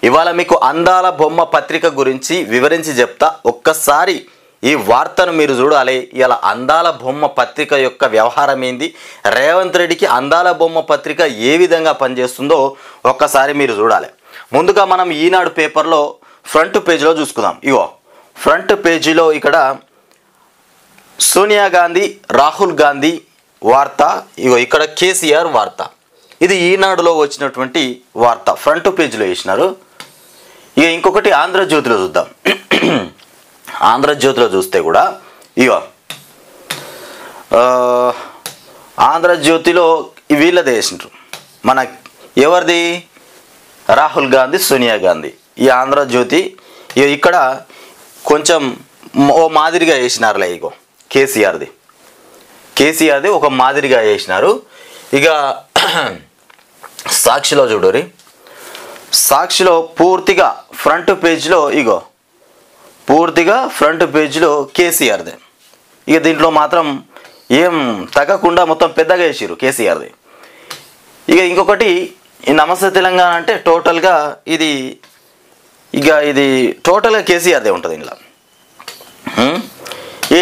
ఇవాళ మీకు అందాల బొమ్మ పత్రిక గురించి వివరించి చెప్తా. ఒక్కసారి ఈ వార్తను మీరు చూడాలి. ఇలా అందాల బొమ్మ పత్రిక యొక్క వ్యవహారం ఏంది, రేవంత్ రెడ్డికి అందాల బొమ్మ పత్రిక ఏ విధంగా పనిచేస్తుందో ఒక్కసారి మీరు చూడాలి. ముందుగా మనం ఈనాడు పేపర్లో ఫ్రంట్ పేజీలో చూసుకుందాం. ఇగో ఫ్రంట్ పేజీలో ఇక్కడ సోనియా గాంధీ రాహుల్ గాంధీ వార్త, ఇగో ఇక్కడ కేసీఆర్ వార్త. ఇది ఈనాడులో వచ్చినటువంటి వార్త, ఫ్రంట్ పేజీలో వేసినారు. ఇక ఇంకొకటి ఆంధ్రజ్యోతిలో చూద్దాం. ఆంధ్రజ్యోతిలో చూస్తే కూడా ఇగో ఆంధ్రజ్యోతిలో వీళ్ళదే వేసినారు. మన ఎవరిది, రాహుల్ గాంధీ సోనియా గాంధీ. ఈ ఆంధ్రజ్యోతి ఇక్కడ కొంచెం ఓ మాదిరిగా వేసినారులే. ఇగో కేసీఆర్ది ఒక మాదిరిగా వేసినారు. ఇక సాక్షిలో చూడరి, సాక్షిలో పూర్తిగా ఫ్రంట్ పేజ్లో ఇగో పూర్తిగా ఫ్రంట్ పేజ్లో కేసీఆర్ది. ఇక దీంట్లో మాత్రం ఏం తగ్గకుండా మొత్తం పెద్దగా వేసిరు కేసీఆర్ది. ఇక ఇంకొకటి ఈ నమస్తే తెలంగాణ అంటే టోటల్గా ఇది టోటల్గా కేసీఆర్దే ఉంటుంది ఇందులో.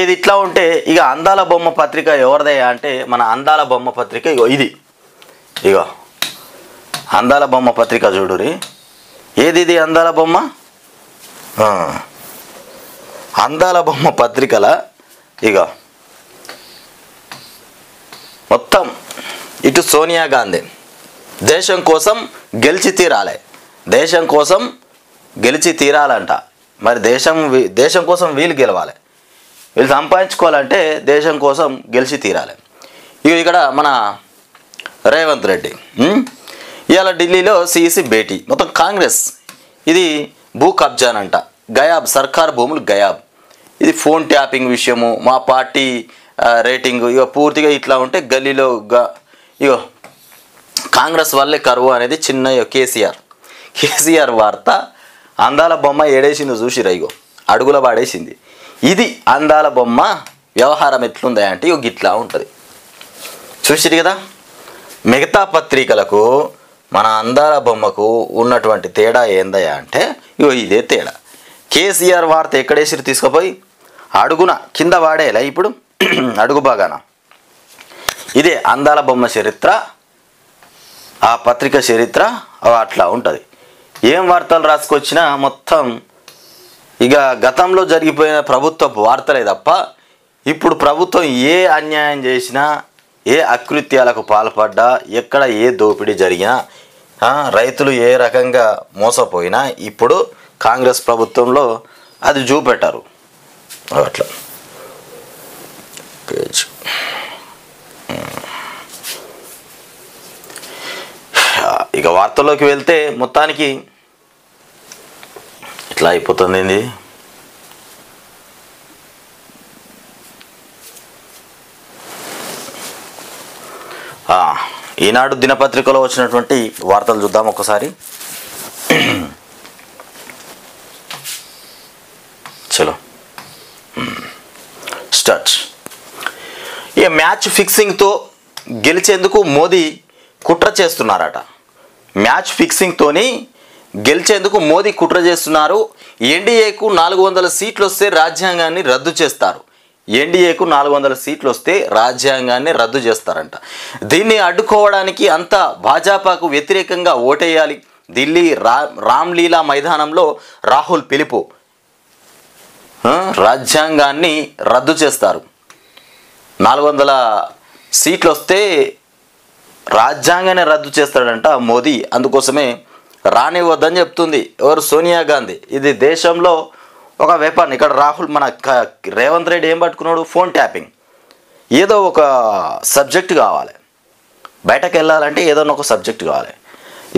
ఇది ఇట్లా ఉంటే ఇక అందాల బొమ్మ పత్రిక ఎవరిదయ్యా అంటే మన అందాల బొమ్మ పత్రిక ఇగో అందాల బొమ్మ పత్రిక చూడురి. ఇది అందాల బొమ్మ, అందాల బొమ్మ పత్రికల ఇగో మొత్తం ఇటు సోనియా గాంధీ దేశం కోసం గెలిచి తీరాలంట. మరి దేశం కోసం వీళ్ళు గెలవాలి, వీళ్ళు సంపాదించుకోవాలంటే దేశం కోసం గెలిచి తీరాలి. ఇక్కడ మన రేవంత్ రెడ్డి ఇవాళ ఢిల్లీలో సిఈసి భేటీ, మొత్తం కాంగ్రెస్ ఇది భూ కబ్జానంట, గయాబ్ సర్కార్ భూములు గయాబ్, ఇది ఫోన్ ట్యాపింగ్ విషయము, మా పార్టీ రేటింగ్ ఇక పూర్తిగా ఇట్లా ఉంటే గల్లీలో ఇగో కాంగ్రెస్ వల్లే కరువు అనేది చిన్న కేసీఆర్ వార్త. అందాల బొమ్మ ఏడేసిందో చూసిరా, ఇగో అడుగుల పాడేసింది. ఇది అందాల బొమ్మ వ్యవహారం ఎట్లుందా అంటే ఇగో గిట్లా ఉంటుంది. చూసిరు కదా, మిగతా పత్రికలకు మన అందాల బొమ్మకు ఉన్నటువంటి తేడా ఏందయ్యా అంటే ఇగో ఇదే తేడా. కేసీఆర్ వార్త ఎక్కడేసిరు తీసుకుపోయి అడుగున కింద వాడేలా ఇప్పుడు అడుగు బాగాన. ఇదే అందాల బొమ్మ చరిత్ర, ఆ పత్రిక చరిత్ర అట్లా ఉంటుంది. ఏం వార్తలు రాసుకొచ్చినా మొత్తం ఇక గతంలో జరిగిపోయిన ప్రభుత్వ వార్తలే తప్ప ఇప్పుడు ప్రభుత్వం ఏ అన్యాయం చేసినా, ఏ అకృత్యాలకు పాల్పడ్డా, ఎక్కడ ఏ దోపిడీ జరిగినా, రైతులు ఏ రకంగా మోసపోయినా ఇప్పుడు కాంగ్రెస్ ప్రభుత్వంలో అది చూపెట్టారు. అట్లా పేజ్ ఇక వార్తల్లోకి వెళ్తే మొత్తానికి ఇట్లా అయిపోతుంది. ఏంది ఈనాడు దినపత్రికలో వచ్చినటువంటి వార్తలు చూద్దాం ఒకసారి. చలో స్టార్ట్. ఇక మ్యాచ్ ఫిక్సింగ్తో గెలిచేందుకు మోదీ కుట్ర చేస్తున్నారట. మ్యాచ్ ఫిక్సింగ్తోని గెలిచేందుకు మోదీ కుట్ర చేస్తున్నారు. ఎన్డీఏకు 400 సీట్లు వస్తే రాజ్యాంగాన్ని రద్దు చేస్తారు. ఎన్డీఏకు 400 సీట్లు వస్తే రాజ్యాంగాన్ని రద్దు చేస్తారంట. దీన్ని అడ్డుకోవడానికి అంతా భాజపాకు వ్యతిరేకంగా ఓటేయాలి. ఢిల్లీ రామ్లీలా మైదానంలో రాహుల్ పిలుపు, రాజ్యాంగాన్ని రద్దు చేస్తారు. 400 సీట్లు వస్తే రాజ్యాంగాన్ని రద్దు చేస్తాడంట మోదీ. అందుకోసమే రానివ్వద్దని చెప్తుంది ఎవరు, సోనియా గాంధీ. ఇది దేశంలో ఒక వెపన్. ఇక్కడ రాహుల్ మన రేవంత్ రెడ్డి ఏం పట్టుకున్నాడు, ఫోన్ ట్యాపింగ్. ఏదో ఒక సబ్జెక్ట్ కావాలి, బయటకు వెళ్ళాలంటే ఏదో ఒక సబ్జెక్ట్ కావాలి.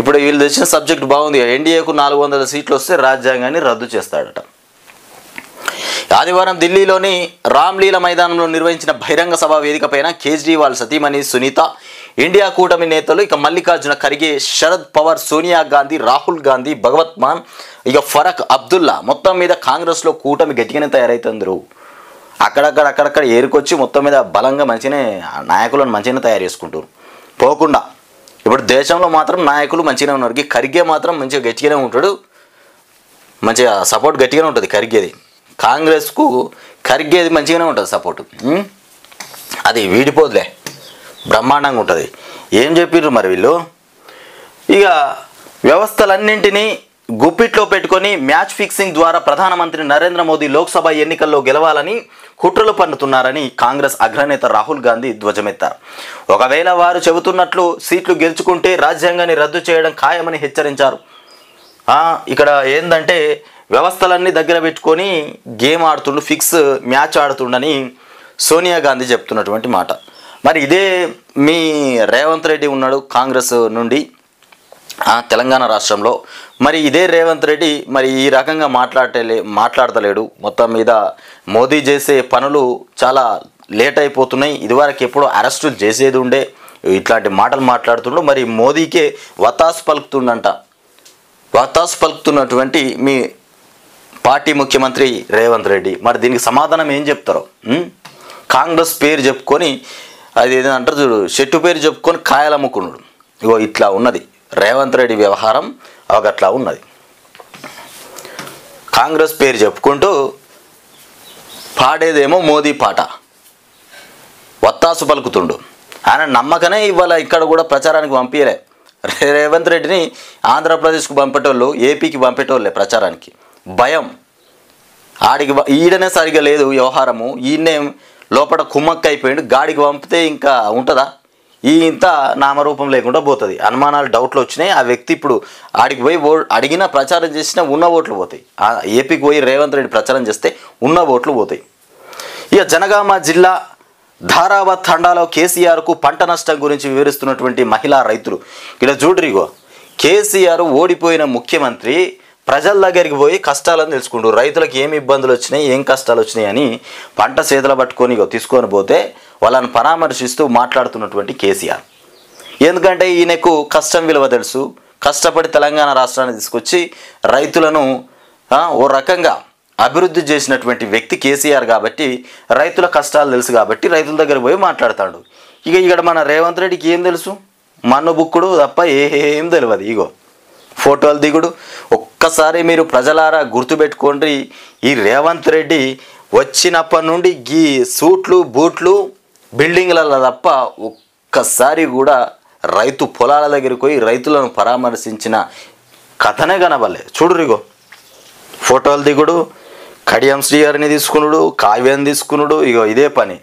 ఇప్పుడు వీళ్ళు తెచ్చిన సబ్జెక్ట్ బాగుంది, ఎన్డీఏకు 400 సీట్లు వస్తే రాజ్యాంగాన్ని రద్దు చేస్తాడట. ఆదివారం ఢిల్లీలోని రామ్లీలా మైదానంలో నిర్వహించిన బహిరంగ సభ వేదికపైన కేజ్రీవాల్ సతీమణి సునీత, ఇండియా కూటమి నేతలు ఇక మల్లికార్జున ఖర్గే, శరద్ పవార్, సోనియా గాంధీ, రాహుల్ గాంధీ, భగవత్ మాన్, ఇక ఫరక్ అబ్దుల్లా, మొత్తం మీద కాంగ్రెస్లో కూటమి గట్టిగానే తయారవుతుందరు. అక్కడక్కడ ఏరుకొచ్చి మొత్తం మీద బలంగా మంచిగానే నాయకులను మంచిగానే తయారు చేసుకుంటారు పోకుండా. ఇప్పుడు దేశంలో మాత్రం నాయకులు మంచిగానే ఉన్నారు. ఖర్గే మాత్రం మంచిగా గట్టిగానే ఉంటాడు. మంచిగా సపోర్ట్ గట్టిగానే ఉంటుంది ఖర్గేది. కాంగ్రెస్కు ఖర్గేది మంచిగానే ఉంటుంది సపోర్టు. అది వీడిపోదులే, బ్రహ్మాండంగా ఉంటుంది. ఏం చెప్పిర్రు మరి వీళ్ళు? ఇక వ్యవస్థలన్నింటినీ గుప్పిట్లో పెట్టుకొని మ్యాచ్ ఫిక్సింగ్ ద్వారా ప్రధానమంత్రి నరేంద్ర మోదీ లోక్సభ ఎన్నికల్లో గెలవాలని కుట్రలు పన్నుతున్నారని కాంగ్రెస్ అగ్రనేత రాహుల్ గాంధీ ధ్వజమెత్తారు. ఒకవేళ వారు చెబుతున్నట్లు సీట్లు గెలుచుకుంటే రాజ్యాంగాన్ని రద్దు చేయడం ఖాయమని హెచ్చరించారు. ఇక్కడ ఏందంటే వ్యవస్థలన్నీ దగ్గర పెట్టుకొని గేమ్ ఆడుతుండు, ఫిక్స్ మ్యాచ్ ఆడుతుండని సోనియా గాంధీ చెప్తున్నటువంటి మాట. మరి ఇదే మీ రేవంత్ రెడ్డి ఉన్నాడు కాంగ్రెస్ నుండి తెలంగాణ రాష్ట్రంలో. మరి ఇదే రేవంత్ రెడ్డి మరి ఈ రకంగా మాట్లాడతలేడు. మొత్తం మీద మోదీ చేసే పనులు చాలా లేట్ అయిపోతున్నాయి. ఇదివరకు ఎప్పుడో అరెస్టులు చేసేది ఉండే, ఇట్లాంటి మాటలు మాట్లాడుతుండు. మరి మోదీకే వతాసు పలుకుతుండంట. వతాసు పలుకుతున్నటువంటి మీ పార్టీ ముఖ్యమంత్రి రేవంత్ రెడ్డి మరి దీనికి సమాధానం ఏం చెప్తారో. కాంగ్రెస్ పేరు చెప్పుకొని అది ఏదంటారు చూడు, చెట్టు పేరు చెప్పుకొని కాయలు అమ్ముకున్నాడు. ఇగో ఇట్లా ఉన్నది రేవంత్ రెడ్డి వ్యవహారం, అవగట్లా ఉన్నది. కాంగ్రెస్ పేరు చెప్పుకుంటూ పాడేదేమో మోదీ పాట, వత్తాసు పలుకుతుండు. ఆయన నమ్మకనే ఇవాళ ఇక్కడ కూడా ప్రచారానికి పంపించలే. రేవంత్ రెడ్డిని ఆంధ్రప్రదేశ్కు పంపేటోళ్ళు, ఏపీకి పంపేటోళ్ళే ప్రచారానికి. భయం ఆడికి, ఈడనే సరిగా లేదు వ్యవహారము, ఈయనే లోపల కుమ్మక్క అయిపోయిండు. గాడికి పంపితే ఇంకా ఉంటుందా? ఈ ఇంత నామరూపం లేకుండా పోతుంది. అనుమానాలు, డౌట్లు వచ్చినాయి. ఆ వ్యక్తి ఇప్పుడు ఆడికి పోయి అడిగినా ప్రచారం చేసినా ఉన్న ఓట్లు పోతాయి. ఏపీకి పోయి రేవంత్ రెడ్డి ప్రచారం చేస్తే ఉన్న ఓట్లు పోతాయి. ఇక జనగామ జిల్లా ధారావత్ తండాలో కేసీఆర్కు పంట నష్టం గురించి వివరిస్తున్నటువంటి మహిళా రైతులు. ఇలా చూడరిగో, కేసీఆర్ ఓడిపోయిన ముఖ్యమంత్రి ప్రజల దగ్గరికి పోయి కష్టాలను తెలుసుకుంటూ రైతులకు ఏమి ఇబ్బందులు వచ్చినాయి, ఏం కష్టాలు వచ్చినాయి అని పంట చేతులు పట్టుకొని తీసుకొని పోతే వాళ్ళని పరామర్శిస్తూ మాట్లాడుతున్నటువంటి కేసీఆర్. ఎందుకంటే ఈయనకు కష్టం విలువ తెలుసు. కష్టపడి తెలంగాణ రాష్ట్రాన్ని తీసుకొచ్చి రైతులను ఓ రకంగా అభివృద్ధి చేసినటువంటి వ్యక్తి కేసీఆర్ కాబట్టి రైతుల కష్టాలు తెలుసు కాబట్టి రైతుల దగ్గర పోయి మాట్లాడతాడు. ఇక ఇక్కడ మన రేవంత్ రెడ్డికి ఏం తెలుసు? మన్ను బుక్కుడు తప్ప ఏం తెలియదు. ఇగో ఫోటోలు దిగుడు. ఒక్కసారి మీరు ప్రజలారా గుర్తుపెట్టుకోండి, ఈ రేవంత్ రెడ్డి వచ్చినప్పటి నుండి గీ సూట్లు బూట్లు బిల్డింగ్లలో తప్ప ఒక్కసారి కూడా రైతు పొలాల దగ్గరికి పోయి రైతులను పరామర్శించిన కథనే కనబడలే. చూడురిగో ఫోటోలు దిగుడు, కడియం శ్రీహరిని తీసుకున్నాడు, కావ్యాన్ని తీసుకున్నాడు. ఇగో ఇదే పని.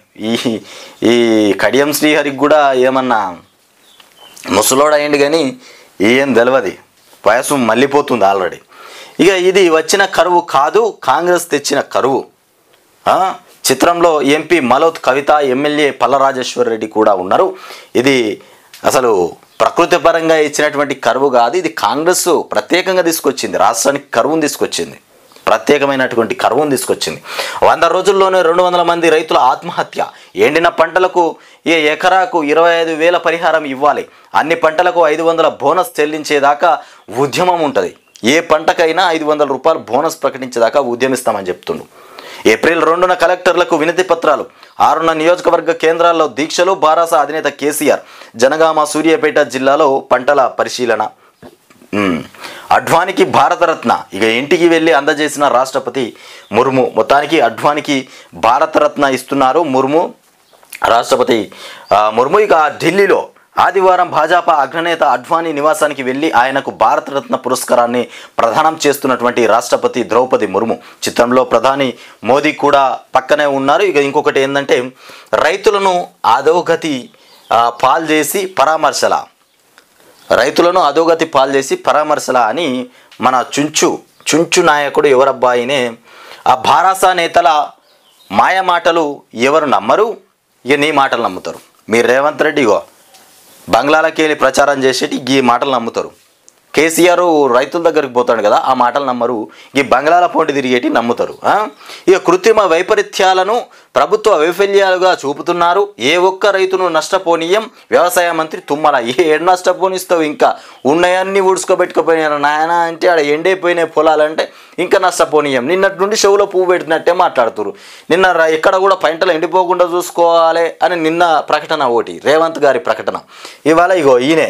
ఈ కడియం శ్రీహరికి కూడా ఏమన్నా ముసలోడయ్యండి కానీ ఏం తెలియదు, వయసు మళ్ళీపోతుంది ఆల్రెడీ. ఇక ఇది వచ్చిన కరువు కాదు, కాంగ్రెస్ తెచ్చిన కరువు. చిత్రంలో ఎంపీ మలోత్ కవిత, ఎమ్మెల్యే పల్లరాజేశ్వర్ రెడ్డి కూడా ఉన్నారు. ఇది అసలు ప్రకృతి పరంగా ఇచ్చినటువంటి కరువు కాదు, ఇది కాంగ్రెస్ ప్రత్యేకంగా తీసుకొచ్చింది. రాష్ట్రానికి కరువును తీసుకొచ్చింది, ప్రత్యేకమైనటువంటి కరువును తీసుకొచ్చింది. 100 రోజుల్లోనే 200 మంది రైతుల ఆత్మహత్య. ఎండిన పంటలకు ఎకరాకు 25,000 పరిహారం ఇవ్వాలి. అన్ని పంటలకు 500 బోనస్ చెల్లించేదాకా ఉద్యమం ఉంటుంది. ఏ పంటకైనా 500 రూపాయలు బోనస్ ప్రకటించేదాకా ఉద్యమిస్తామని చెప్తుండు. ఏప్రిల్ 2న కలెక్టర్లకు వినతి పత్రాలు. 6న నియోజకవర్గ కేంద్రాల్లో దీక్షలు. బారాస అధినేత కేసీఆర్. జనగామ, సూర్యాపేట జిల్లాలో పంటల పరిశీలన. అడ్వానికి భారతరత్న ఇక ఇంటికి వెళ్ళి అందజేసిన రాష్ట్రపతి ముర్ము. మొత్తానికి అడ్వానికి భారతరత్న ఇస్తున్నారు ముర్ము, రాష్ట్రపతి ముర్ము. ఇక ఢిల్లీలో ఆదివారం భాజపా అగ్రనేత అడ్వానీ నివాసానికి వెళ్ళి ఆయనకు భారతరత్న పురస్కారాన్ని ప్రదానం చేస్తున్నటువంటి రాష్ట్రపతి ద్రౌపది ముర్ము. చిత్రంలో ప్రధాని మోదీ కూడా పక్కనే ఉన్నారు. ఇక ఇంకొకటి ఏంటంటే రైతులను అధోగతి పాల్చేసి పరామర్శల అని మన చుంచు నాయకుడు ఎవరబ్బాయినే ఆ భారాసా నేతల మాయ మాటలు ఎవరు నమ్మరు? ఇక నీ మాటలు నమ్ముతారు. మీరు రేవంత్ రెడ్డి బంగ్లాలకి వెళ్ళి ప్రచారం చేసేటి ఈ మాటలు నమ్ముతారు. కేసీఆర్ రైతుల దగ్గరికి పోతాడు కదా, ఆ మాటలు నమ్మరు. ఈ బంగ్లాల పోటీ తిరిగేటి నమ్ముతారు. ఇక కృత్రిమ వైపరీత్యాలను ప్రభుత్వ వైఫల్యాలుగా చూపుతున్నారు. ఏ ఒక్క రైతును నష్టపోనీయం. వ్యవసాయ మంత్రి తుమ్మల. ఏడు నష్టపోనిస్తావు? ఇంకా ఉన్నాయన్నీ ఊడ్చుకోబెట్టుకుపోయినారు నాయన అంటే ఆడ ఎండైపోయినాయి పొలాలంటే ఇంకా నష్టపోనీయం. నిన్నటి నుండి షోలో పువ్వు పెట్టినట్టే మాట్లాడుతున్నారు. నిన్న ఎక్కడ కూడా పంటలు ఎండిపోకుండా చూసుకోవాలి అని నిన్న ప్రకటన ఒకటి, రేవంత్ గారి ప్రకటన. ఇవాళ ఇగో ఈయనే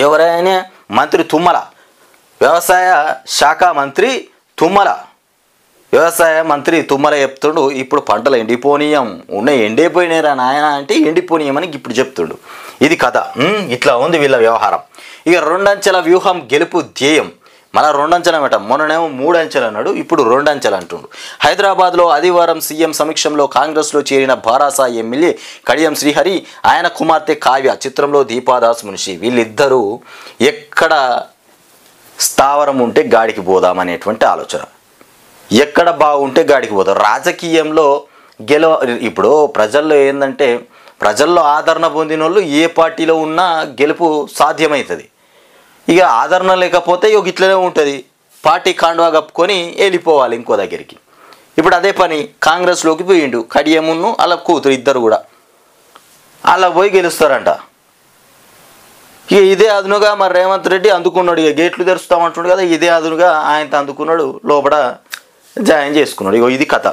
ఎవరైనా మంత్రి తుమ్మల, వ్యవసాయ శాఖ మంత్రి తుమ్మల వ్యవసాయ మంత్రి తుమ్మల చెప్తుండు ఇప్పుడు పంటలు ఎండిపోనీయం ఉన్నాయి, ఎండిపోయినారా నాయన అంటే ఎండిపోనీయమని ఇప్పుడు చెప్తుండు. ఇది కథ. ఇట్లా ఉంది వీళ్ళ వ్యవహారం. ఇక 2 అంచెల వ్యూహం గెలుపు ధ్యేయం. మళ్ళీ 2 అంచెలు అనమాట. మొన్ననేమో 3 అంచెలు అన్నాడు, ఇప్పుడు 2 అంచెలు అంటుండు. హైదరాబాద్లో ఆదివారం సీఎం సమక్షంలో కాంగ్రెస్లో చేరిన బారాసా ఎమ్మెల్యే కడియం శ్రీహరి, ఆయన కుమార్తె కావ్య, చిత్రంలో దీపాదాస్ మున్షి, వీళ్ళిద్దరూ ఎక్కడ స్థావరం ఉంటే గాడికి పోదామనేటువంటి ఆలోచన. ఎక్కడ బాగుంటే గాడికి పోతారు. రాజకీయంలో ఇప్పుడు ప్రజల్లో ఏంటంటే ప్రజల్లో ఆదరణ పొందిన వాళ్ళు ఏ పార్టీలో ఉన్నా గెలుపు సాధ్యమవుతుంది. ఇక ఆదరణ లేకపోతే ఇట్లనే ఉంటుంది, పార్టీ కాండువా కప్పుకొని వెళ్ళిపోవాలి ఇంకో దగ్గరికి. ఇప్పుడు అదే పని కాంగ్రెస్లోకి పోయిండు కడియమును అలా కూతురు, ఇద్దరు కూడా అలా పోయి గెలుస్తారంట. ఇక ఇదే అదునుగా మరి రేవంత్ రెడ్డి అందుకున్నాడు. ఇక గేట్లు తెరుస్తామంటున్నాడు కదా, ఇదే అదునుగా ఆయనతో అందుకున్నాడు, లోపల జాయిన్ చేసుకున్నాడు. ఇగో ఇది కథ.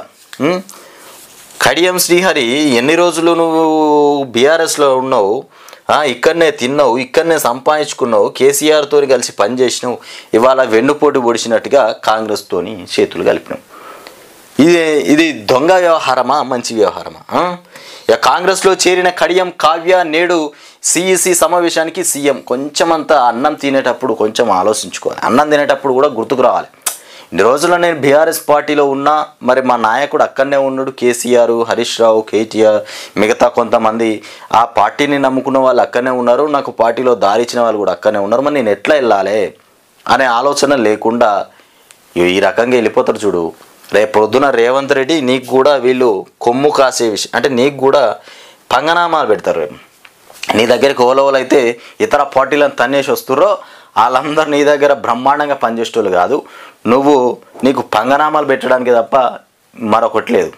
కడియం శ్రీహరి, ఎన్ని రోజులు నువ్వు బీఆర్ఎస్లో ఉన్నావు, ఇక్కడనే తిన్నావు, ఇక్కడనే సంపాదించుకున్నావు, కేసీఆర్తో కలిసి పనిచేసినావు, ఇవాళ వెన్నుపోటు పొడిచినట్టుగా కాంగ్రెస్తోని చేతులు కలిపినావు. ఇది దొంగ వ్యవహారమా మంచి వ్యవహారమా? ఇక కాంగ్రెస్లో చేరిన కడియం కావ్య నేడు సిఈసి సమావేశానికి సీఎం. కొంచెమంతా అన్నం తినేటప్పుడు కొంచెం ఆలోచించుకోవాలి, అన్నం తినేటప్పుడు కూడా గుర్తుకు రావాలి. ఇన్ని రోజుల్లో నేను బీఆర్ఎస్ పార్టీలో ఉన్నా, మరి మా నాయకుడు అక్కడనే ఉన్నాడు, కేసీఆర్, హరీష్ రావు, కేటీఆర్, మిగతా కొంతమంది ఆ పార్టీని నమ్ముకున్న వాళ్ళు అక్కడనే ఉన్నారు, నాకు పార్టీలో దారి ఇచ్చిన వాళ్ళు కూడా అక్కడనే ఉన్నారు, మరి నేను ఎట్లా వెళ్ళాలి అనే ఆలోచన లేకుండా ఈ రకంగా వెళ్ళిపోతారు చూడు. రేపు పొద్దున రేవంత్ రెడ్డి నీకు కూడా వీళ్ళు కొమ్ము కాసే విషయం అంటే నీకు కూడా పంగనామాలు పెడతారు. నీ దగ్గరికి ఓలవలైతే ఇతర పార్టీలను తన్నేసి వస్తుర్రో వాళ్ళందరూ నీ దగ్గర బ్రహ్మాండంగా పనిచేసేటోళ్ళు కాదు, నీకు పంగనామాలు పెట్టడానికి తప్ప మరొకటి లేదు.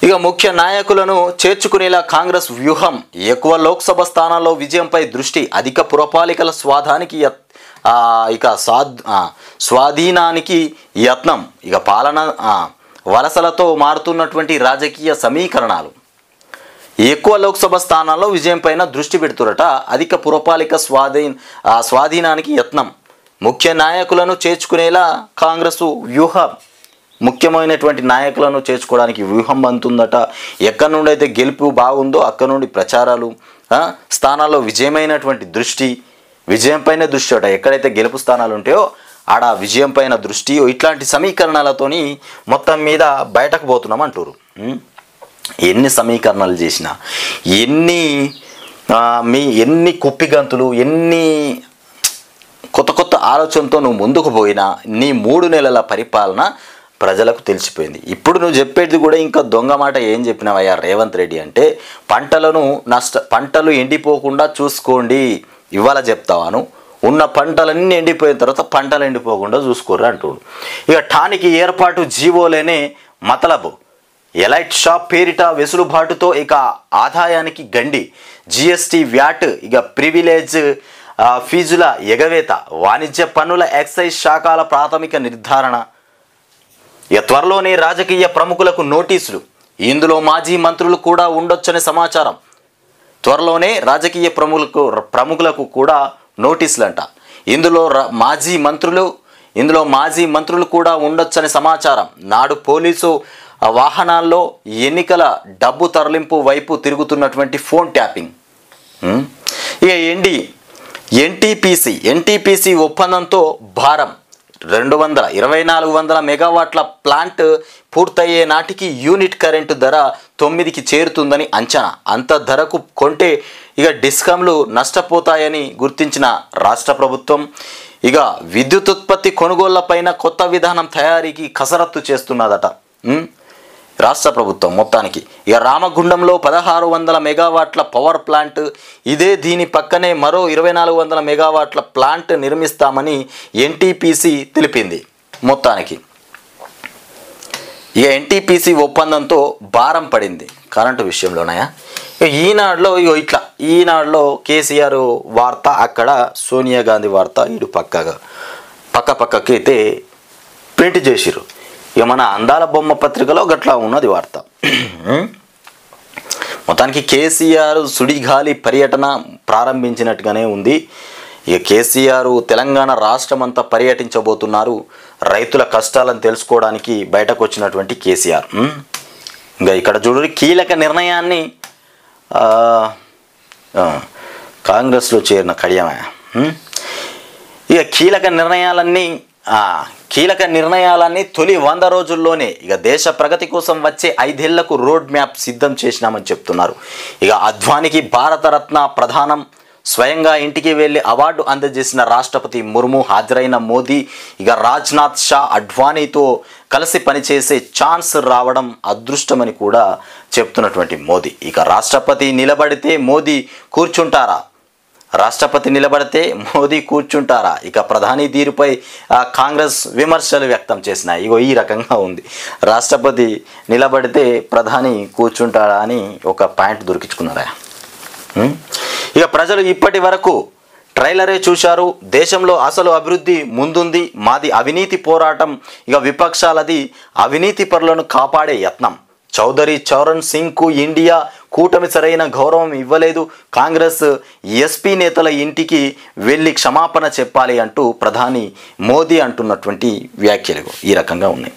ఇక ముఖ్య నాయకులను చేర్చుకునేలా కాంగ్రెస్ వ్యూహం. ఎక్కువ లోక్సభ స్థానాల్లో విజయంపై దృష్టి. అధిక పురపాలికల స్వాధీనానికి యత్నం. ఇక పాలన వలసలతో మారుతున్నటువంటి రాజకీయ సమీకరణాలు. ఎక్కువ లోక్సభ స్థానాల్లో విజయం పైన దృష్టి పెడుతురట. అధిక పురపాలిక స్వాధీనానికి యత్నం. ముఖ్య నాయకులను చేర్చుకునేలా కాంగ్రెస్ వ్యూహం. ముఖ్యమైనటువంటి నాయకులను చేర్చుకోవడానికి వ్యూహం అంతుందట. ఎక్కడి నుండి అయితే గెలుపు బాగుందో అక్కడ నుండి ప్రచారాలు, స్థానాల్లో విజయమైనటువంటి దృష్టి, విజయం పైన దృష్టి అట. ఎక్కడైతే గెలుపు స్థానాలు ఉంటాయో ఆడ విజయం పైన దృష్టి. ఇట్లాంటి సమీకరణాలతోని మొత్తం మీద బయటకు పోతున్నాం అంటారు. ఎన్ని సమీకరణాలు చేసినా, ఎన్ని కుప్పిగంతులు, ఎన్ని కొత్త కొత్త ఆలోచనతో నువ్వు ముందుకు పోయినా నీ 3 నెలల పరిపాలన ప్రజలకు తెలిసిపోయింది. ఇప్పుడు నువ్వు చెప్పేది కూడా ఇంకా దొంగ మాట ఏం చెప్పినావయ్యా రేవంత్ రెడ్డి అంటే, పంటలు ఎండిపోకుండా చూసుకోండి ఇవాళ చెప్తావాను, ఉన్న పంటలన్నీ ఎండిపోయిన తర్వాత పంటలు ఎండిపోకుండా చూసుకోర్రు అంటుడు. ఇక ఠానికి ఏర్పాటు జీవోలేనే మతలబు. ఎలైట్ షాప్ పేరిట వెసులుబాటుతో ఇక ఆదాయానికి గండి. జిఎస్టీ, వ్యాట్, ఇక ప్రివిలేజ్ ఫీజుల ఎగవేత, వాణిజ్య పన్నుల ఎక్సైజ్ శాఖల ప్రాథమిక నిర్ధారణ. ఇక త్వరలోనే రాజకీయ ప్రముఖులకు నోటీసులు. ఇందులో మాజీ మంత్రులు కూడా ఉండొచ్చనే సమాచారం. త్వరలోనే రాజకీయ ప్రముఖులకు కూడా నోటీసులంట. ఇందులో మాజీ మంత్రులు కూడా ఉండొచ్చనే సమాచారం. నాడు పోలీసు వాహనాల్లో ఎన్నికల డబ్బు తరలింపు వైపు తిరుగుతున్నటువంటి ఫోన్ ట్యాపింగ్. ఇక ఎన్టీపీసీ ఒప్పందంతో భారం. 2400 మెగావాట్ల ప్లాంట్ పూర్తయ్యే నాటికి యూనిట్ కరెంటు ధర 9కి చేరుతుందని అంచనా. అంత ధరకు కొంటే ఇక డిస్కంలు నష్టపోతాయని గుర్తించిన రాష్ట్ర ప్రభుత్వం ఇక విద్యుత్ ఉత్పత్తి కొనుగోళ్లపైన కొత్త విధానం తయారీకి కసరత్తు చేస్తున్నదట రాష్ట్ర ప్రభుత్వం మొత్తానికి. ఇక రామగుండంలో 1600 మెగావాట్ల పవర్ ప్లాంట్, దీని పక్కనే మరో 2400 మెగావాట్ల ప్లాంట్ నిర్మిస్తామని ఎన్టీపీసీ తెలిపింది. మొత్తానికి ఇక ఎన్టీపీసీ ఒప్పందంతో భారం పడింది కరెంటు విషయంలోనయా. ఈనాడులో కేసీఆర్ వార్త, అక్కడ సోనియా గాంధీ వార్త, ఇటు పక్కకి అయితే ప్రింట్ చేసిరు. ఇక మన అందాల బొమ్మ పత్రికలో గట్లా ఉన్నది వార్త. మొత్తానికి కేసీఆర్ సుడిగాలి పర్యటన ప్రారంభించినట్టుగానే ఉంది. ఇక కేసీఆర్ తెలంగాణ రాష్ట్రం అంతా పర్యటించబోతున్నారు. రైతుల కష్టాలను తెలుసుకోవడానికి బయటకు వచ్చినటువంటి కేసీఆర్. ఇంకా ఇక్కడ చూడండి, కీలక నిర్ణయాన్ని కాంగ్రెస్లో చేరిన కడియమే. ఇక కీలక నిర్ణయాలన్నీ తొలి 100 రోజుల్లోనే ఇక దేశ ప్రగతి కోసం వచ్చే 5 ఏళ్లకు రోడ్ మ్యాప్ సిద్ధం చేసినామని చెప్తున్నారు. ఇక అద్వానికి భారతరత్న ప్రధానం స్వయంగా ఇంటికి వెళ్ళి అవార్డు అందజేసిన రాష్ట్రపతి ముర్ము హాజరైన మోదీ ఇక రాజ్నాథ్ షా అడ్వానీతో కలిసి పనిచేసే ఛాన్స్ రావడం అదృష్టమని కూడా చెప్తున్నటువంటి మోదీ. ఇక రాష్ట్రపతి నిలబడితే మోదీ కూర్చుంటారా? ఇక ప్రధాని తీరుపై కాంగ్రెస్ విమర్శలు వ్యక్తం చేసినాయి. ఇగో ఈ రకంగా ఉంది. రాష్ట్రపతి నిలబడితే ప్రధాని కూర్చుంటారా అని ఒక పాయింట్ దొరికించుకున్నారా. ఇక ప్రజలు ఇప్పటి వరకు ట్రైలరే చూశారు. దేశంలో అసలు అభివృద్ధి ముందుంది. మాది అవినీతి పోరాటం. ఇక విపక్షాలది అవినీతి పరులను కాపాడే యత్నం. చౌదరి చరణ్ సింగ్కు ఇండియా కూటమి సరైన గౌరవం ఇవ్వలేదు. కాంగ్రెస్ ఎస్పీ నేతల ఇంటికి వెళ్ళి క్షమాపణ చెప్పాలి అంటూ ప్రధాని మోదీ అంటున్నటువంటి వ్యాఖ్యలు ఈ రకంగా ఉన్నాయి.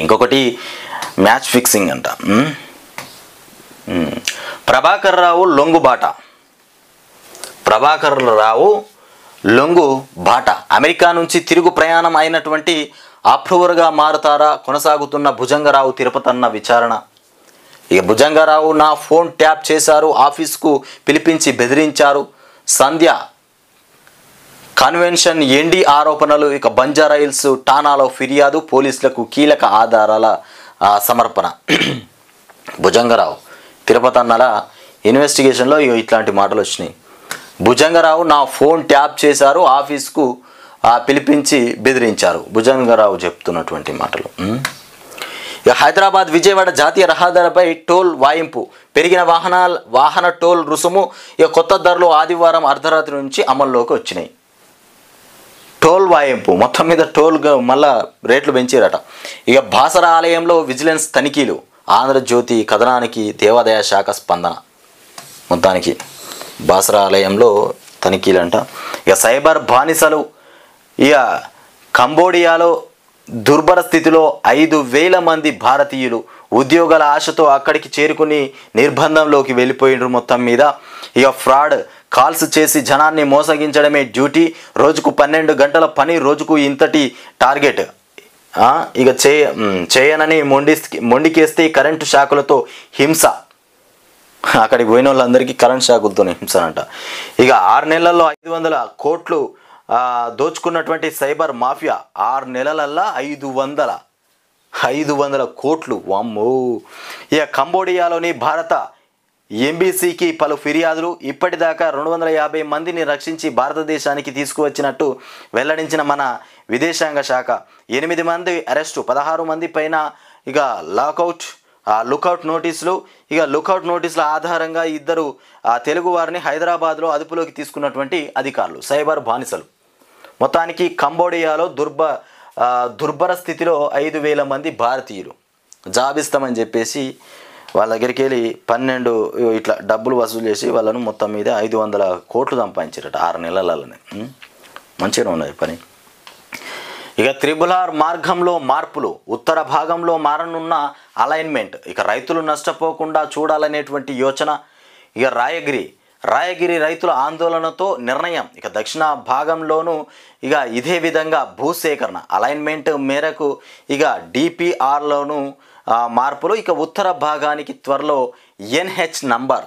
ఇంకొకటి మ్యాచ్ ఫిక్సింగ్ అంట. ప్రభాకర్ రావు లొంగుబాట అమెరికా నుంచి తిరుగు ప్రయాణం అయినటువంటి అప్రూవర్గా మారుతారా? కొనసాగుతున్న భుజంగరావు తిరుపతన్న విచారణ. ఇక భుజంగరావు నా ఫోన్ ట్యాప్ చేశారు, ఆఫీస్కు పిలిపించి బెదిరించారు. సంధ్య కన్వెన్షన్ ఎండి ఆరోపణలు. ఇక బంజారాహిల్స్ ఠానాలో ఫిర్యాదు, పోలీసులకు కీలక ఆధారాల సమర్పణ. భుజంగరావు తిరుపతన్నల ఇన్వెస్టిగేషన్లో ఇట్లాంటి మాటలు వచ్చినాయి. భుజంగరావు నా ఫోన్ ట్యాప్ చేశారు, ఆఫీస్కు పిలిపించి బెదిరించారు. భుజంగరావు చెప్తున్నటువంటి మాటలు. ఇక హైదరాబాద్ విజయవాడ జాతీయ రహదారిపై టోల్ వాయింపు. పెరిగిన వాహన టోల్ రుసుము ఇక కొత్త ధరలు ఆదివారం అర్ధరాత్రి నుంచి అమల్లోకి వచ్చినాయి. టోల్ వాయింపు మొత్తం మీద మళ్ళా రేట్లు పెంచారట. ఇక బాసర ఆలయంలో విజిలెన్స్ తనిఖీలు. ఆంధ్రజ్యోతి కథనానికి దేవాదాయ శాఖ స్పందన. మొత్తానికి బాసర ఆలయంలో తనిఖీలంట. ఇక సైబర్ బానిసలు. ఇక కంబోడియాలో దుర్భర స్థితిలో 5,000 మంది భారతీయులు ఉద్యోగాల ఆశతో అక్కడికి చేరుకుని నిర్బంధంలోకి వెళ్ళిపోయినారు. మొత్తం మీద ఇక ఫ్రాడ్ కాల్స్ చేసి జనాన్ని మోసగించడమే డ్యూటీ. రోజుకు 12 గంటల పని, రోజుకు ఇంతటి టార్గెట్. ఇక చేయనని మొండికేస్తే కరెంటు షాకులతో హింస. అక్కడికి పోయిన వాళ్ళందరికీ కరెంట్ షాకులతో హింస అంట. ఇక 6 నెలల్లో 500 కోట్లు దోచుకున్నటువంటి సైబర్ మాఫియా. 6 నెలలల్లా 500 కోట్లు. వామ్మో. ఇక కంబోడియాలోని భారత ఎంబీసీకి పలు ఫిర్యాదులు. ఇప్పటిదాకా 250 మందిని రక్షించి భారతదేశానికి తీసుకువచ్చినట్టు వెల్లడించిన మన విదేశాంగ శాఖ. 8 మంది అరెస్టు, 16 మంది పైన ఇక లుకౌట్ నోటీసులు. ఇక లుకౌట్ నోటీసుల ఆధారంగా 2 తెలుగు వారిని హైదరాబాద్లో అదుపులోకి తీసుకున్నటువంటి అధికారులు. సైబర్ బానిసలు. మొత్తానికి కంబోడియాలో దుర్భర స్థితిలో 5,000 మంది భారతీయులు జాబ్ ఇస్తామని చెప్పేసి వాళ్ళ దగ్గరికి వెళ్ళి 12 ఇట్లా డబ్బులు వసూలు చేసి వాళ్ళను మొత్తం మీద 500 కోట్లు సంపాదించారట 6 నెలలలోనే. మంచిగా ఉన్నది పని. ఇక త్రిబుల్-ఆర్ మార్గంలో మార్పులు. ఉత్తర భాగంలో మారనున్న అలైన్మెంట్. ఇక రైతులు నష్టపోకుండా చూడాలనేటువంటి యోచన. ఇక రాయగిరి రైతుల ఆందోళనతో నిర్ణయం. ఇక దక్షిణ భాగంలోనూ ఇక ఇదే విధంగా భూసేకరణ అలైన్మెంట్ మేరకు ఇక డిపిఆర్లోనూ మార్పులు. ఇక ఉత్తర భాగానికి త్వరలో ఎన్హెచ్ నంబర్.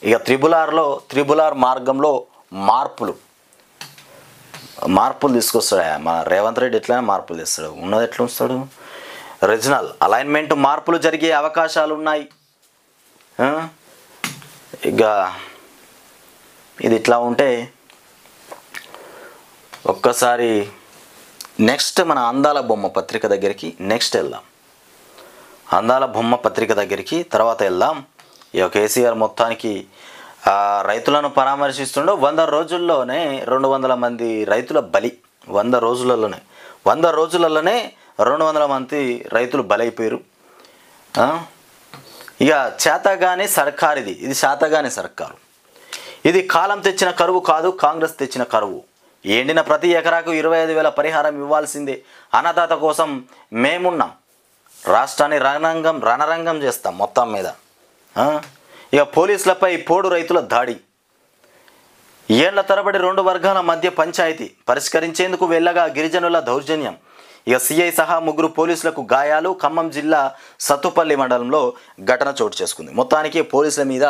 ఇక త్రిబుల్-ఆర్ మార్గంలో మార్పులు తీసుకొస్తాడు మన రేవంత్ రెడ్డి. ఎట్లయినా మార్పులు తెస్తాడు. ఉన్నది ఎట్లా వస్తాడు? రీజనల్ అలైన్మెంట్ మార్పులు జరిగే అవకాశాలు ఉన్నాయి. ఇక ఇది ఇట్లా ఉంటే ఒక్కసారి నెక్స్ట్ మన అందాల బొమ్మ పత్రిక దగ్గరికి వెళ్దాం. అందాల బొమ్మ పత్రిక దగ్గరికి తర్వాత వెళ్దాం. ఇక కేసీఆర్ మొత్తానికి రైతులను పరామర్శిస్తుండో 100 రోజుల్లోనే 200 మంది రైతుల బలి. 100 రోజులలోనే 200 మంది రైతులు బలైపోయారు. ఇక చేతగాని సర్కారు. ఇది చేతగాని సర్కారు. ఇది కాలం తెచ్చిన కరువు కాదు, కాంగ్రెస్ తెచ్చిన కరువు. ఎండిన ప్రతి ఎకరాకు 25,000 పరిహారం ఇవ్వాల్సిందే. అన్నదాత కోసం మేమున్నాం. రాష్ట్రాన్ని రణరంగం చేస్తాం మొత్తం మీద. ఇక పోలీసులపై పోడు రైతుల దాడి. ఏళ్ల తరబడి 2 వర్గాల మధ్య పంచాయతీ పరిష్కరించేందుకు వెళ్ళగా గిరిజనుల దౌర్జన్యం. ఇక సిఐ సహా 3 పోలీసులకు గాయాలు. ఖమ్మం జిల్లా సత్తుపల్లి మండలంలో ఘటన చోటు చేసుకుంది. మొత్తానికి పోలీసుల మీద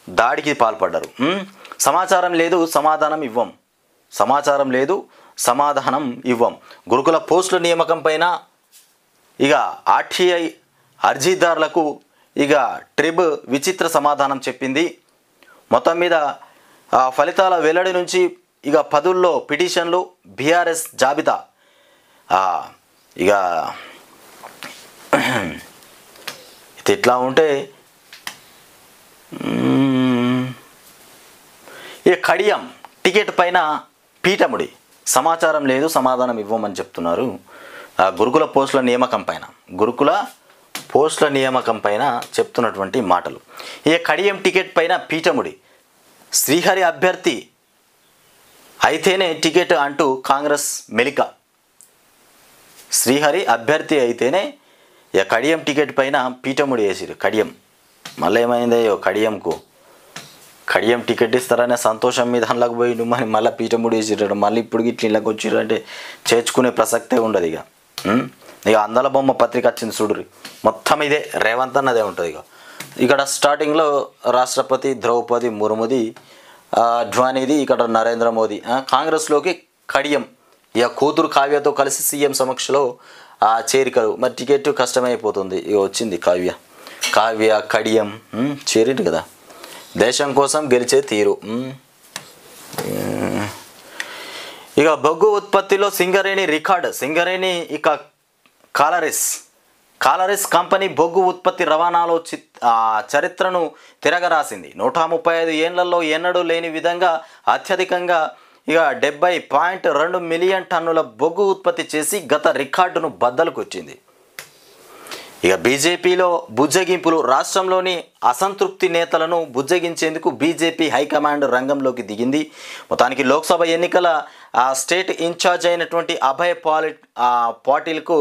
దాడికి పాల్పడ్డారు. సమాచారం లేదు, సమాధానం ఇవ్వం. సమాచారం లేదు, సమాధానం ఇవ్వం. గురుకుల పోస్టుల నియామకం పైన ఇక ఆర్టీఐ అర్జీదారులకు ఇక ట్రిబ్ విచిత్ర సమాధానం చెప్పింది. మొత్తం మీద ఫలితాల వెల్లడి నుంచి ఇక 10ల్లో పిటిషన్లు, బీఆర్ఎస్ జాబితా. ఇక ఇది ఇట్లా ఉంటే ఇక కడియం టికెట్ పైన పీఠముడి. సమాచారం లేదు, సమాధానం ఇవ్వమని చెప్తున్నారు. గురుకుల పోస్టుల నియామకం పైన చెప్తున్నటువంటి మాటలు. ఇక కడియం టికెట్ పైన పీఠముడి. శ్రీహరి అభ్యర్థి అయితేనే టికెట్ అంటూ కాంగ్రెస్ మెలిక. శ్రీహరి అభ్యర్థి అయితేనే ఇక కడియం టికెట్ పైన పీఠముడి వేసిరు. కడియం మళ్ళీ ఏమైందో కడియం టికెట్ ఇస్తారనే సంతోషం మీద అందులోకి పోయిండు. మరి మళ్ళీ పీఠముడి వేసిర్రు. మళ్ళీ ఇప్పుడు ఇట్లా ఇళ్ళకి వచ్చిర్రు అంటే చేర్చుకునే ప్రసక్తే ఉండదు. ఇక అందాల బొమ్మ పత్రిక వచ్చింది చూడుర్రి. మొత్తం ఇదే రేవంత్ అన్నదే ఉంటుంది. ఇక్కడ స్టార్టింగ్లో రాష్ట్రపతి ద్రౌపది ముర్ముది, అడ్వానీది, ఇక్కడ నరేంద్ర మోదీ. కాంగ్రెస్లోకి కడియం ఇక కూతురు కావ్యతో కలిసి సీఎం సమక్షంలో చేరికలు. మరి టికెట్ కష్టమైపోతుంది. ఇక వచ్చింది కావ్య కడియం చేరిరు కదా. దేశం కోసం గెలిచే తీరు. ఇక బొగ్గు ఉత్పత్తిలో సింగరేణి రికార్డు. సింగరేణి ఇక కాలరిస్ కంపెనీ బొగ్గు ఉత్పత్తి రవాణాలో చరిత్రను తిరగరాసింది. 135 ఏళ్లలో ఎన్నడూ లేని విధంగా అత్యధికంగా ఇక 70.2 మిలియన్ టన్నుల బొగ్గు ఉత్పత్తి చేసి గత రికార్డును బద్దలుకొచ్చింది. ఇక బీజేపీలో బుజ్జగింపులు. రాష్ట్రంలోని అసంతృప్తి నేతలను బుజ్జగించేందుకు బీజేపీ హైకమాండ్ రంగంలోకి దిగింది. మొత్తానికి లోక్సభ ఎన్నికల స్టేట్ ఇన్ఛార్జ్ అయినటువంటి అభయ్ పాటిల్కు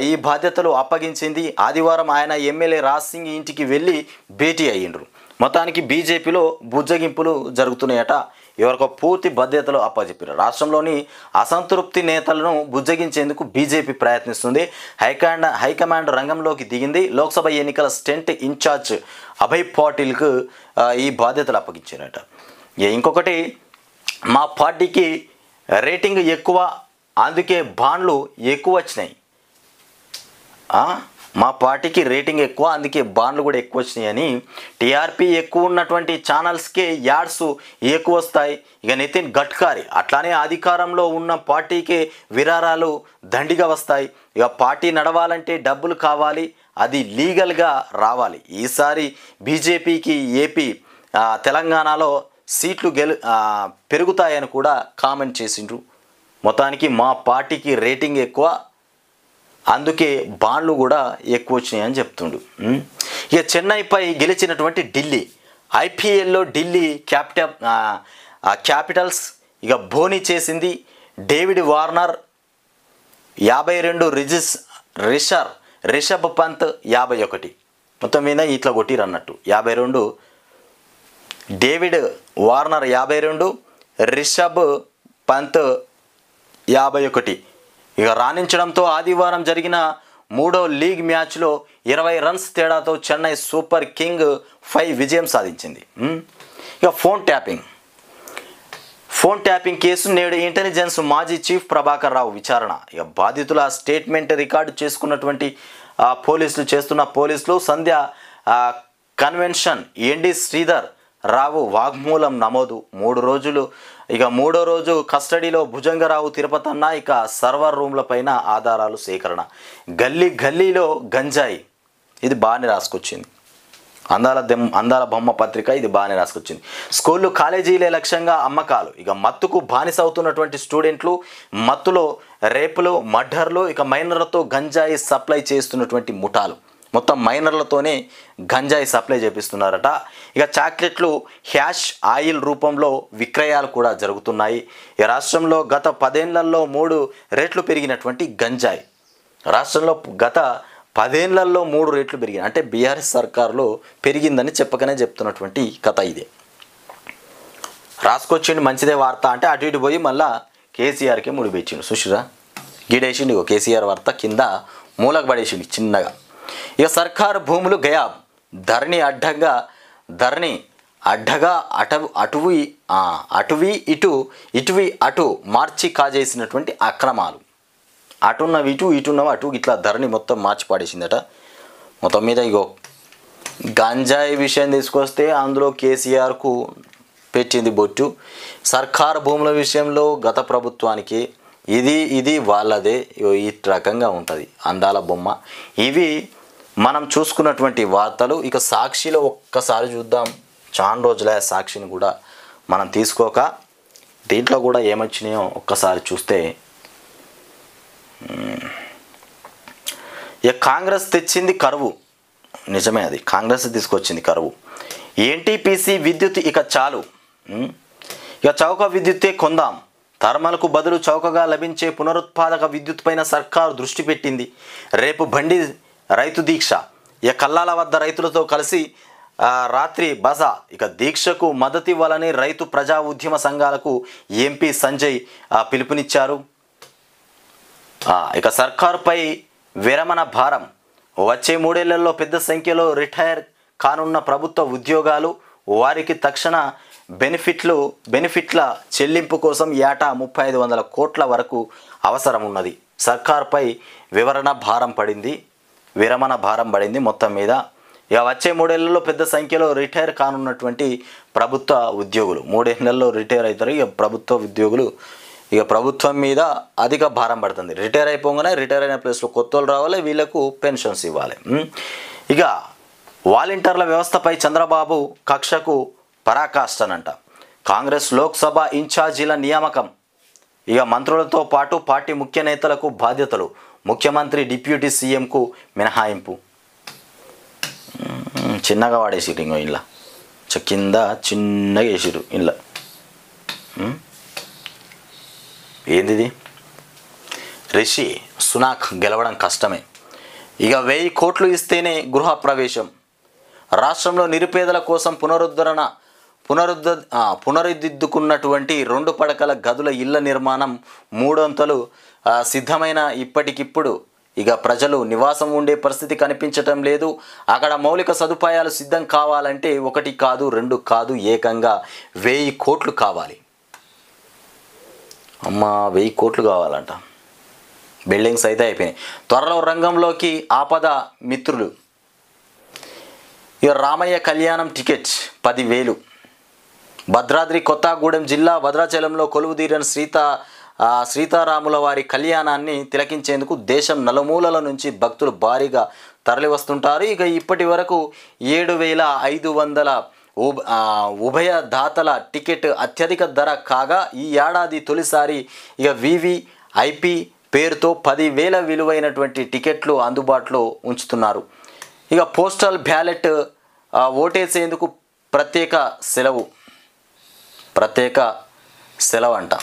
ఈ బాధ్యతలు అప్పగించింది. ఆదివారం ఆయన ఎమ్మెల్యే రాజ్ సింగ్ ఇంటికి వెళ్ళి భేటీ అయ్యిండ్రు. మొత్తానికి బీజేపీలో బుజ్జగింపులు జరుగుతున్నాయట. ఎవరికో పూర్తి బాధ్యతలు అప్పచెప్పారు. రాష్ట్రంలోని అసంతృప్తి నేతలను బుజ్జగించేందుకు బీజేపీ ప్రయత్నిస్తుంది. హైకమాండ్ రంగంలోకి దిగింది. లోక్సభ ఎన్నికల స్టేట్ ఇన్ఛార్జ్ అభయ్ పాటిల్కు ఈ బాధ్యతలు అప్పగించారట. ఇంకొకటి, మా పార్టీకి రేటింగ్ ఎక్కువ, అందుకే బాండ్లు ఎక్కువ వచ్చినాయి. మా పార్టీకి రేటింగ్ ఎక్కువ, అందుకే బాండ్లు కూడా ఎక్కువ వచ్చినాయి అని. టీఆర్పీ ఎక్కువ ఉన్నటువంటి ఛానల్స్కే యాడ్స్ ఎక్కువ వస్తాయి. ఇక నితిన్ గడ్కరీ అట్లానే అధికారంలో ఉన్న పార్టీకే విరాళాలు దండిగా వస్తాయి. ఇక పార్టీ నడవాలంటే డబ్బులు కావాలి, అది లీగల్గా రావాలి. ఈసారి బీజేపీకి ఏపీ తెలంగాణలో సీట్లు పెరుగుతాయని కూడా కామెంట్ చేసిండ్రు. మొత్తానికి మా పార్టీకి రేటింగ్ ఎక్కువ, అందుకే బాండ్లు కూడా ఎక్కువ వచ్చినాయి అని చెప్తుండు. ఇక చెన్నైపై గెలిచినటువంటి ఢిల్లీ. ఐపీఎల్లో ఢిల్లీ క్యాపిటల్స్ ఇక బోని చేసింది. David Warner 52, Rishabh Pant 51. మొత్తం మీద ఇట్లా కొట్టిరు అన్నట్టు. 52 డేవిడ్ వార్నర్, 52 రిషబ్ పంత్ 51 ఇక రాణించడంతో ఆదివారం జరిగిన 3వ లీగ్ మ్యాచ్లో 20 రన్స్ తేడాతో చెన్నై సూపర్ కింగ్ 5 విజయం సాధించింది. ఇక ఫోన్ ట్యాపింగ్ కేసు నేడు ఇంటెలిజెన్స్ మాజీ చీఫ్ ప్రభాకర్ రావు విచారణ. ఇక బాధితుల స్టేట్మెంట్ రికార్డు చేసుకున్నటువంటి పోలీసులు సంధ్య కన్వెన్షన్ ఎండి శ్రీధర్ రావు వాగ్మూలం నమోదు. 3 రోజులు ఇక 3వ రోజు కస్టడీలో భుజంగరావు తిరుపతన్న. ఇక సర్వర్ రూమ్ల పైన ఆధారాలు సేకరణ. గల్లీలో గంజాయి. ఇది బాగానే రాసుకొచ్చింది. అందాల బొమ్మ పత్రిక ఇది బాగానే రాసుకొచ్చింది. స్కూళ్ళు కాలేజీలే లక్ష్యంగా అమ్మకాలు. ఇక మత్తుకు బానిస అవుతున్నటువంటి స్టూడెంట్లు, మత్తులో రేపులు, మర్డర్లు, ఇక మైనర్లతో గంజాయి సప్లై చేస్తున్నటువంటి ముఠాలు. మొత్తం మైనర్లతోనే గంజాయి సప్లై చేపిస్తున్నారట. ఇక చాక్లెట్లు హ్యాష్ ఆయిల్ రూపంలో విక్రయాలు కూడా జరుగుతున్నాయి. ఈ రాష్ట్రంలో గత 10 ఏళ్లలో 3 రేట్లు పెరిగినటువంటి గంజాయి, రాష్ట్రంలో గత 10 ఏళ్లలో 3 రేట్లు పెరిగినాయి. అంటే బీఆర్ఎస్ సర్కారులో పెరిగిందని చెప్పకనే చెప్తున్నటువంటి కథ ఇదే. రాసుకొచ్చిండు మంచిదే వార్త అంటే అటు ఇటు పోయి మళ్ళా కేసీఆర్కే ముడిపెచ్చిండు. చూసిరా గిడేసిండు కేసీఆర్ వార్త కింద మూలకు పడేసిండు చిన్నగా. ఇక సర్కారు భూములు గయాబ్, ధరణి అడ్డగా అటువి ఇటు మార్చి కాజేసినటువంటి అక్రమాలు. అటున్నవి ఇటున్నవి అటు ఇట్లా ధరణి మొత్తం మార్చి పాడేసిందట. మొత్తం మీద ఇగో గంజాయి విషయం తీసుకొస్తే అందులో కేసీఆర్కు పెట్టింది బొట్టు. సర్కారు భూముల విషయంలో గత ప్రభుత్వానికి ఇది వాళ్ళదే ఈ రకంగా ఉంటుంది అందాల బొమ్మ. ఇవి మనం చూసుకున్నటువంటి వార్తలు. ఇక సాక్షిలో ఒక్కసారి చూద్దాం. చాలా రోజులే సాక్షిని కూడా మనం తీసుకోక, దీంట్లో కూడా ఏమొచ్చినాయో ఒక్కసారి చూస్తే, ఇక కాంగ్రెస్ తెచ్చింది కరువు. నిజమే, అది కాంగ్రెస్ తీసుకొచ్చింది కరువు. ఎన్టీపీసీ విద్యుత్ ఇక చాలు, ఇక చౌక విద్యుత్తే కొందాం. థర్మల్కు బదులు చౌకగా లభించే పునరుత్పాదక విద్యుత్ పైన సర్కారు దృష్టి పెట్టింది. రేపు బండి రైతు దీక్ష. ఇక కల్లాల వద్ద రైతులతో కలిసి రాత్రి బస. ఇక దీక్షకు మద్దతు ఇవ్వాలని రైతు ప్రజా ఉద్యమ సంఘాలకు ఎంపీ సంజయ్ పిలుపునిచ్చారు. ఇక సర్కారుపై విరమణ భారం. వచ్చే 3 ఏళ్లలో పెద్ద సంఖ్యలో రిటైర్ కానున్న ప్రభుత్వ ఉద్యోగాలు, వారికి తక్షణ బెనిఫిట్ల చెల్లింపు కోసం ఏటా 3500 కోట్ల వరకు అవసరం ఉన్నది. సర్కార్పై విరమణ భారం పడింది మొత్తం మీద. ఇక వచ్చే 3 ఏళ్లలో పెద్ద సంఖ్యలో రిటైర్ కానున్నటువంటి ప్రభుత్వ ఉద్యోగులు, 3 ఏళ్లలో రిటైర్ అవుతారు. ఇక ప్రభుత్వ ఉద్యోగులు, ఇక ప్రభుత్వం మీద అధిక భారం పడుతుంది. రిటైర్ అయిపోగానే రిటైర్ అయిన ప్లేస్లో కొత్త వాళ్ళు రావాలి, వీళ్ళకు పెన్షన్స్ ఇవ్వాలి. ఇక వాలంటీర్ల వ్యవస్థపై చంద్రబాబు కక్షకు పరాకాష్ఠనంట. కాంగ్రెస్ లోక్సభ ఇన్ఛార్జీల నియామకం. ఇక మంత్రులతో పాటు పార్టీ ముఖ్య నేతలకు బాధ్యతలు. ముఖ్యమంత్రి డిప్యూటీ సీఎంకు మినహాయింపు. చిన్నగా వాడేసిరు ఇంకో ఇలా కింద చిన్నగా వేసిరు ఇలా. ఏంది రిషి సునాక్ గెలవడం కష్టమే. ఇక 1000 కోట్లు ఇస్తేనే గృహ ప్రవేశం. రాష్ట్రంలో నిరుపేదల కోసం పునరుద్ధరించుకున్నటువంటి 2 పడకల గదుల ఇళ్ల నిర్మాణం 3 అంతలు సిద్ధమైన ఇప్పటికిప్పుడు ఇక ప్రజలు నివాసం ఉండే పరిస్థితి కనిపించటం లేదు. అక్కడ మౌలిక సదుపాయాలు సిద్ధం కావాలంటే 1 కాదు 2 కాదు ఏకంగా 1000 కోట్లు కావాలి. అమ్మ 1000 కోట్లు కావాలంట. బిల్డింగ్స్ అయితే అయిపోయినాయి. త్వరలో రంగంలోకి ఆపద మిత్రులు. ఇక రామయ్య కళ్యాణం టికెట్ 10,000. భద్రాద్రి కొత్తగూడెం జిల్లా భద్రాచలంలో కొలువుదీరిన సీతారాముల వారి కళ్యాణాన్ని తిలకించేందుకు దేశం నలుమూలల నుంచి భక్తులు భారీగా తరలి వస్తుంటారు. ఇక ఇప్పటి వరకు 7,500 ఉభయ దాతల టికెట్ అత్యధిక ధర కాగా, ఈ ఏడాది తొలిసారి ఇక VVIP పేరుతో 10,000 విలువైనటువంటి టికెట్లు అందుబాటులో ఉంచుతున్నారు. ఇక పోస్టల్ బ్యాలెట్ ఓటేసేందుకు ప్రత్యేక సెలవు అంట.